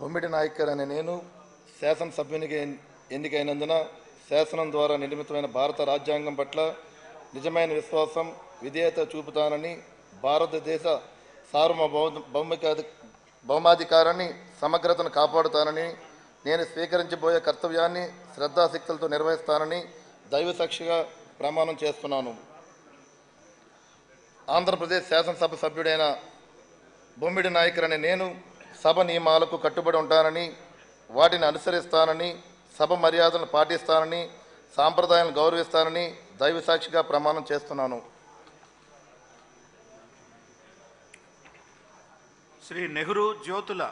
బొమ్మిడి నాయకర్ అనే నేను శాసనసభ్యునిగా ఎన్నికైనందున శాసనం ద్వారా నిర్మితమైన భారత రాజ్యాంగం పట్ల నిజమైన విశ్వాసం, విధేయత చూపుతానని, భారతదేశ భౌమాధికారాన్ని, సమగ్రతను కాపాడుతానని, నేను స్వీకరించబోయే కర్తవ్యాన్ని శ్రద్ధాశక్తులతో నిర్వహిస్తానని దైవసాక్షిగా ప్రమాణం చేస్తున్నాను. ఆంధ్రప్రదేశ్ శాసనసభ సభ్యుడైన బొమ్మిడి నాయకర్ అనే నేను సభ నియమాలకు కట్టుబడి ఉంటానని, వాటిని అనుసరిస్తానని, సభ మర్యాదలను పాటిస్తానని, సాంప్రదాయాలను గౌరవిస్తానని దైవసాక్షిగా ప్రమాణం చేస్తున్నాను. శ్రీ నెహ్రూ జ్యోతుల